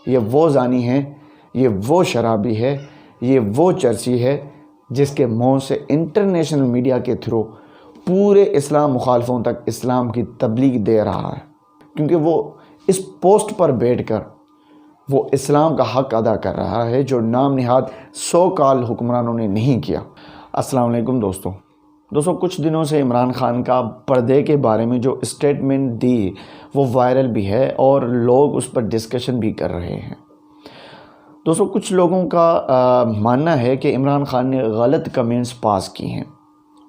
یہ وہ زانی ہے، یہ وہ شرابی ہے، یہ وہ چرسی ہے جس کے منہ سے انٹرنیشنل میڈیا کے تھرو پورے اسلام مخالفوں تک اسلام کی تبلیغ دے رہا ہے، کیونکہ وہ اس پوسٹ پر بیٹھ کر وہ اسلام کا حق ادا کر رہا ہے جو نام نہاد 100 کال حکمرانوں نے نہیں کیا۔ السلام علیکم دوستو، کچھ دنوں سے عمران خان کا پردے کے بارے میں جو اسٹیٹمنٹ دی وہ وائرل بھی ہے اور لوگ اس پر ڈسکشن بھی کر رہے ہیں۔ دوستو، کچھ لوگوں کا ماننا ہے کہ عمران خان نے غلط کمنٹس پاس کی ہیں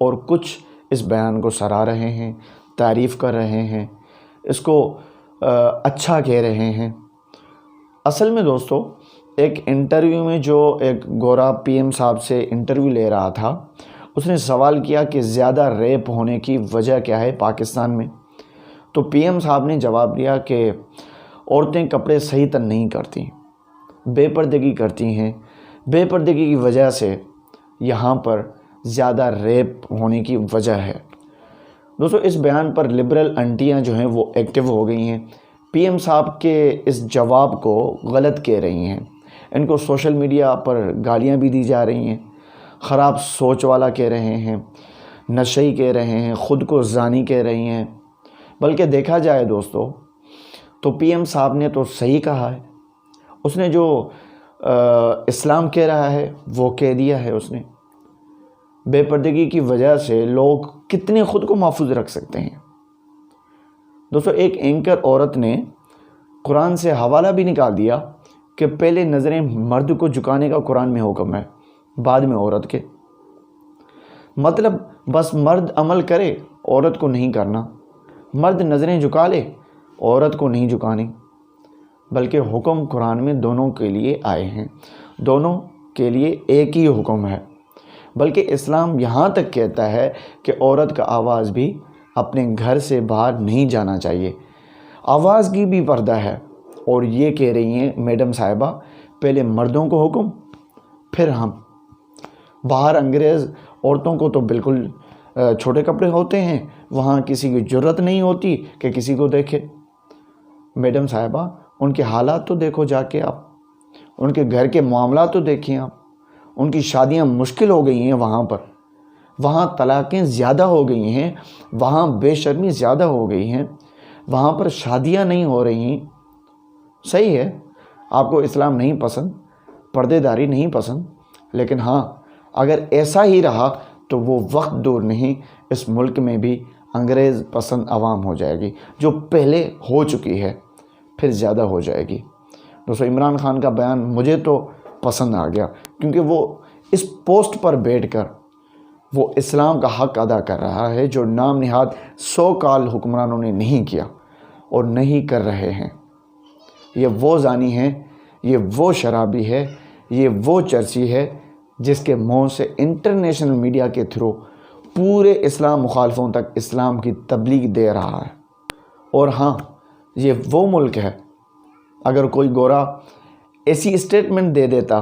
اور کچھ اس بیان کو سراہ رہے ہیں، تعریف کر رہے ہیں، اس کو اچھا کہہ رہے ہیں۔ اصل میں دوستو، ایک انٹرویو میں جو ایک گورا پی ایم صاحب سے انٹرویو لے رہا تھا، اس نے سوال کیا کہ زیادہ ریپ ہونے کی وجہ کیا ہے پاکستان میں؟ تو پی ایم صاحب نے جواب دیا کہ عورتیں کپڑے صحیح تن نہیں کرتی، بے پردگی کرتی ہیں، بے پردگی کی وجہ سے یہاں پر زیادہ ریپ ہونے کی وجہ ہے۔ دوستو، اس بیان پر لبرل انٹیاں جو ہیں وہ ایکٹیو ہو گئی ہیں، پی ایم صاحب کے اس جواب کو غلط کہہ رہی ہیں، ان کو سوشل میڈیا پر گالیاں بھی دی جا رہی ہیں، خراب سوچ والا کہہ رہے ہیں، نشئی کہہ رہے ہیں، خود کو زانی کہہ رہی ہیں۔ بلکہ دیکھا جائے دوستو تو پی ایم صاحب نے تو صحیح کہا ہے، اس نے جو اسلام کہہ رہا ہے وہ کہہ دیا ہے۔ اس نے بے پردگی کی وجہ سے لوگ کتنے خود کو محفوظ رکھ سکتے ہیں؟ دوستو، ایک اینکر عورت نے قرآن سے حوالہ بھی نکال دیا کہ پہلے نظریں مرد کو جھکانے کا قرآن میں حکم ہے، بعد میں عورت کے۔ مطلب بس مرد عمل کرے، عورت کو نہیں کرنا، مرد نظریں جھکا لے، عورت کو نہیں جھکانی، بلکہ حکم قرآن میں دونوں کے لیے آئے ہیں، دونوں کے لیے ایک ہی حکم ہے۔ بلکہ اسلام یہاں تک کہتا ہے کہ عورت کا آواز بھی اپنے گھر سے باہر نہیں جانا چاہیے، آواز کی بھی پردہ ہے۔ اور یہ کہہ رہی ہیں میڈم صاحبہ، پہلے مردوں کو حکم پھر ہم۔ باہر انگریز عورتوں کو تو بالکل چھوٹے کپڑے ہوتے ہیں، وہاں کسی کی جرت نہیں ہوتی کہ کسی کو دیکھے۔ میڈم صاحبہ، ان کے حالات تو دیکھو جا کے آپ، ان کے گھر کے معاملات تو دیکھیں آپ، ان کی شادیاں مشکل ہو گئی ہیں وہاں پر، وہاں طلاقیں زیادہ ہو گئی ہیں، وہاں بے شرمی زیادہ ہو گئی ہیں، وہاں پر شادیاں نہیں ہو رہی ہیں۔ صحیح ہے، آپ کو اسلام نہیں پسند، پردے داری نہیں پسند، لیکن ہاں، اگر ایسا ہی رہا تو وہ وقت دور نہیں، اس ملک میں بھی انگریز پسند عوام ہو جائے گی، جو پہلے ہو چکی ہے، پھر زیادہ ہو جائے گی۔ دوستو، عمران خان کا بیان مجھے تو پسند آ گیا، کیونکہ وہ اس پوسٹ پر بیٹھ کر وہ اسلام کا حق ادا کر رہا ہے جو نام نہاد 100 کال حکمرانوں نے نہیں کیا اور نہیں کر رہے ہیں۔ یہ وہ زانی ہے، یہ وہ شرابی ہے، یہ وہ چرسی ہے جس کے منہ سے انٹرنیشنل میڈیا کے تھرو پورے اسلام مخالفوں تک اسلام کی تبلیغ دے رہا ہے۔ اور ہاں، یہ وہ ملک ہے، اگر کوئی گورا ایسی اسٹیٹمنٹ دے دیتا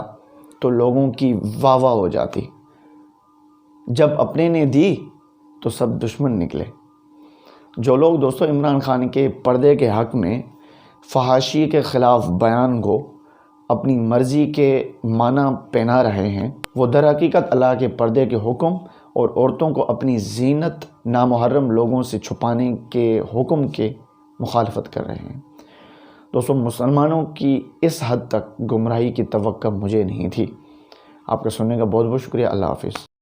تو لوگوں کی واہ واہ ہو جاتی، جب اپنے نے دی تو سب دشمن نکلے۔ جو لوگ دوستو عمران خان کے پردے کے حق میں فحاشی کے خلاف بیان کو اپنی مرضی کے معنی پہنا رہے ہیں، وہ در حقیقت اللہ کے پردے کے حکم اور عورتوں کو اپنی زینت نامحرم لوگوں سے چھپانے کے حکم کے مخالفت کر رہے ہیں۔ دوستو، مسلمانوں کی اس حد تک گمراہی کی توقع مجھے نہیں تھی۔ آپ کا سننے کا بہت بہت شکریہ۔ اللہ حافظ۔